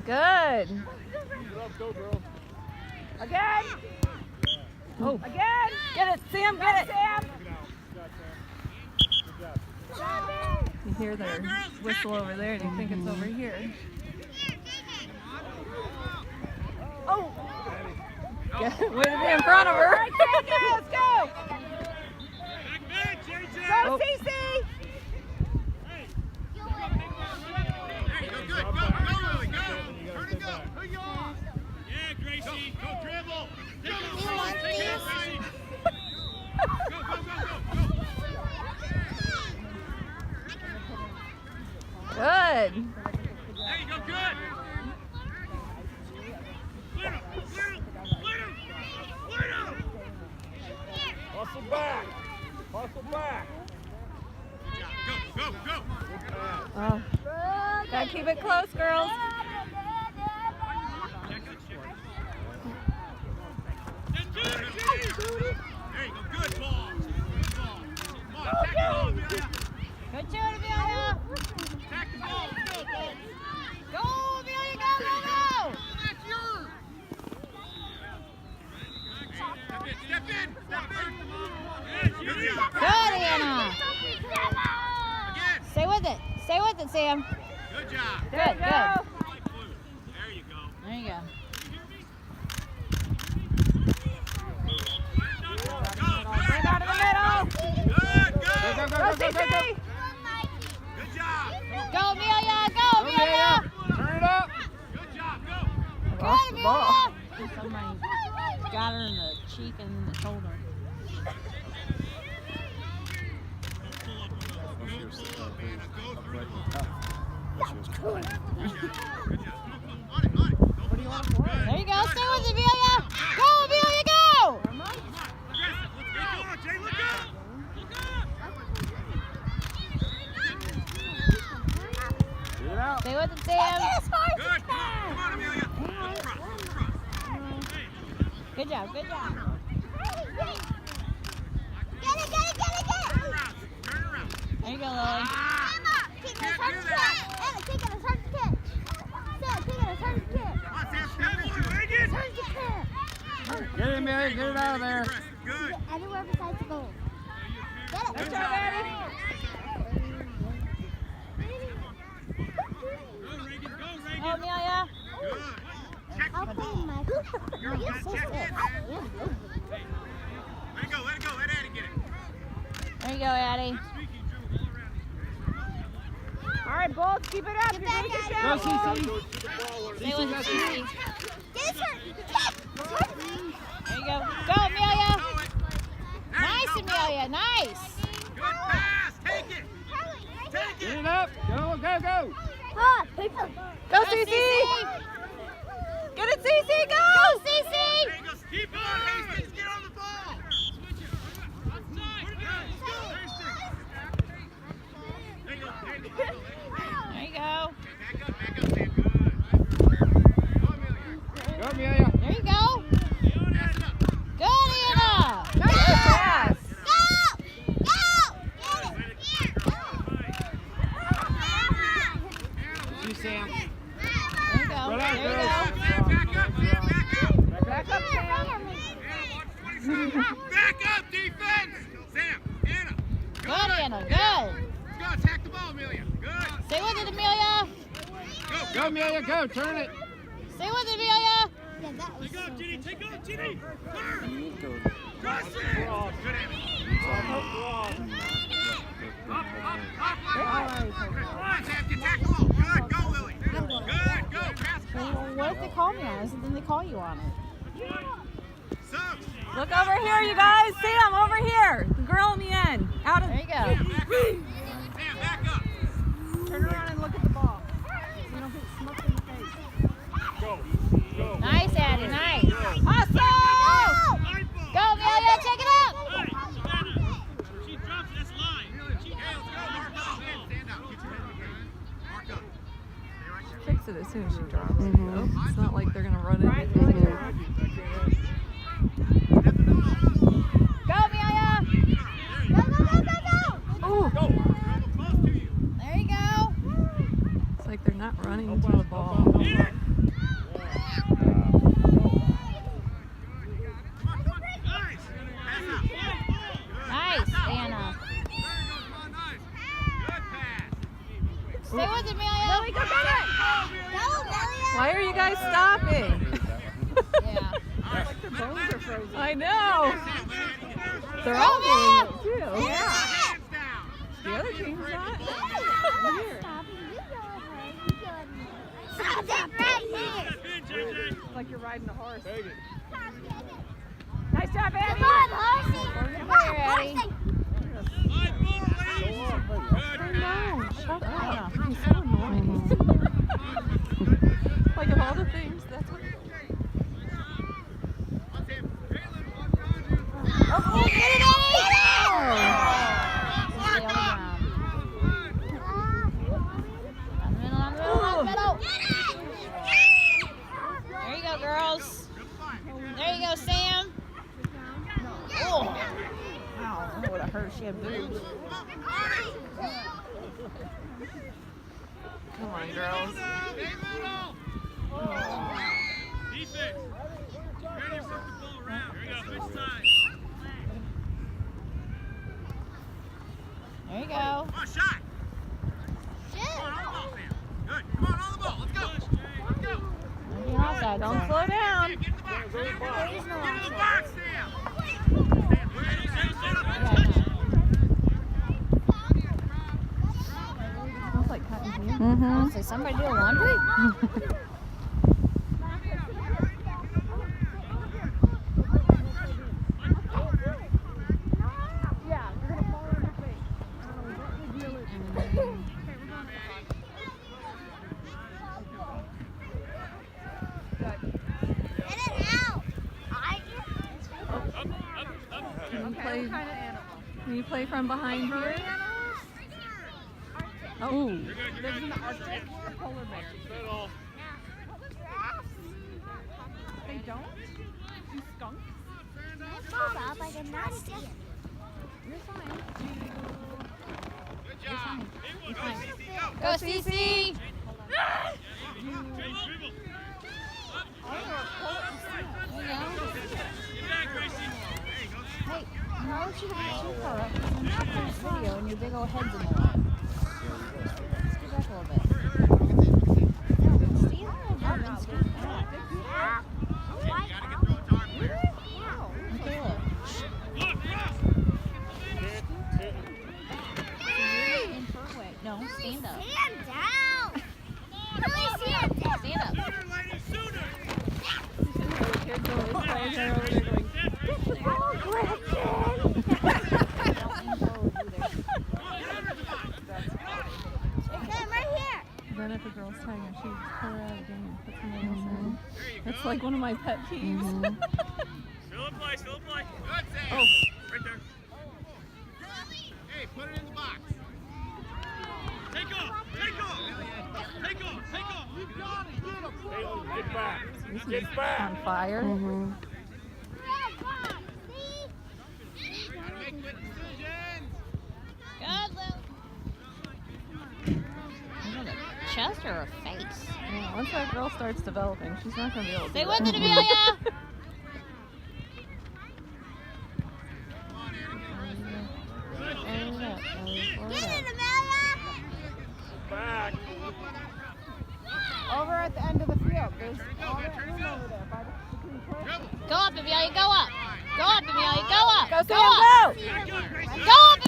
Good. Go, girl. Again. Oh. Again. Get it, Sam. Get it, Sam. You hear their whistle over there, and you think it's over here. Oh. Way to be in front of her. Let's go. Go, Cece. Good. There you go, good. Hustle back. Hustle back. Go. Oh. Gotta keep it close, girls. There you go, good ball. Come on, attack the ball, Amelia. Good shot, Amelia. Attack the ball. Go, Amelia, go. That's yours. Step in. Good job. Good, Anna. Again. Stay with it, Sam. Good job. Good. There you go. There you go. Right out of the middle. Good, Go, Cece. Good job. Go, Amelia. Go, Amelia. Turn it up. Good job, go. Lost the ball. Somebody got her in the cheek and the shoulder. There you go. Stay with it, Amelia. Go, Amelia, go. Get it out. Stay with it, Sam. Good. Come on, Amelia. Good job. Turn around. There you go, Lily. Can't do that. Come on, Sam. Step forward, Reagan. Get it, Amelia. Get it out of there. Good. Anywhere besides the goal. Get it. Good Good job, job, Addie. Go, Amelia. Good. Check I'll the play ball. my. Girls, You're gotta so check sick. in, man. Let it go. Let Addie get it. There you go, Addie. All right, Bulls, keep it up. You're doing a good Go, job. Cece. Stay with it, Cece. Get it. There you go. Go, Amelia. Nice, Amelia. Nice. Good pass. Take it. Get it up. Go. Go, Cece. Get it, Cece. Go. Go, Cece. There you go. Keep on, Hastings. Get on the ball. There you go. There you go. Back up, Sam. Good. Go, Amelia. There you go. Pass it up. Good, Anna. Nice pass. You, Sam. There you go. Go There down, you girls. go. Sam, back up. Sam, Back up, Sam. Back up, defense. Sam, Anna. Good, Anna. Good. Let's go. Attack the ball, Amelia. Good. Stay with it, Amelia. Go, Amelia. Go. Turn it. Stay with it, Amelia. Yeah, that was so Take off, Ginny. Cross it. Good, Anna. Up. Come on, Sam. Get tackle the ball. Good. Go, Lily. Good. Go. Pass the ball. Well, what if they call me on it? Then they call you on it. Subs. Look over here, you guys. Sam, over here. The girl in the end. Out of. There you go. Sam, back up. Turn around and look at the ball. So you don't get smoked in the face. Nice, Addie. Nice. Hustle! Go, Amelia. Take it up. She drops it. That's line. Let's go. Mark up. Stand up. Get your head in the game. Mark up. Stay right there. Kicks it as soon as she drops it. though. It's not like they're going to run it. Go, Amelia. Ooh. Close to you. running into the ball. Nice, Anna. Stay with it, Amelia. Lily, go get it! Go, Amelia. Why are you guys stopping? Yeah. Like their bones are frozen. I know. They're Go, all doing Mel. it too. Yeah. The other team's not. Weird. Stop it right here. It's like you're riding a horse. Take it. Nice job, Abby. Come on, horsey. Come on, Ready. horsey. I know. Shut up. He's so annoying. Like of all the things, that's what. Oh, get it, Eddie! Stay on the ground. On the middle. There you go, girls. There you go, Sam. Oh. Wow, that would have hurt. She had boobs. Come on, girls. Defense. Ready to work the ball around. Here we go. Switch sides. There you go. Come on, shot. Come on, on the ball, Sam. Good. Come on, on the ball. Let's go. Let's go. Don't be offside, Don't son. slow down. Get in the box. Get in the box. Get in the box, Sam. Ready, Sam. Stand up. Yeah, Smells like cotton candy. no. Say somebody do laundry? Yeah, you're gonna fall on your face. Get it out. Can you play from behind here? Oh. Lives in the Arctic. Polar bear. They don't? You skunks? Bob, I did not see it. You're fine. Good job. Go, CC, go. Go, Cece! Change dribble. There you go. Get back, Gracie. Hey, how would you get too far up? I'm not this video and your big old head's in the way. Scoot back a little bit. Stand up and scoot back. You gotta get through a time clear. Michaela, Look, cross. you're in her way. No, stand up. Stand down. Really stand down. Stand up. Sooner, lady, sooner. The kids always play there over there going, Come right here. then if a girl's tired, she just pull her out of the game. That's what I was saying. That's like one of my pet peeves. Still in play, still in play. Good, Sam. Oh. Right there. Hey, put it in the box. Take off, take off. Take off, take off. You got it, get him. Get back. This is on fire. Gotta make good decisions. Good, Lil. Is it a chest or a face? Yeah, once that girl starts developing, she's not going to be able to Stay do with that. it, Amelia! Get it, Amelia. Back. Over at the end of the field. There's all that room over there by the Go up, Amelia, go up! Go up, Amelia, go up! Go, Go Sam, up! go! Go up,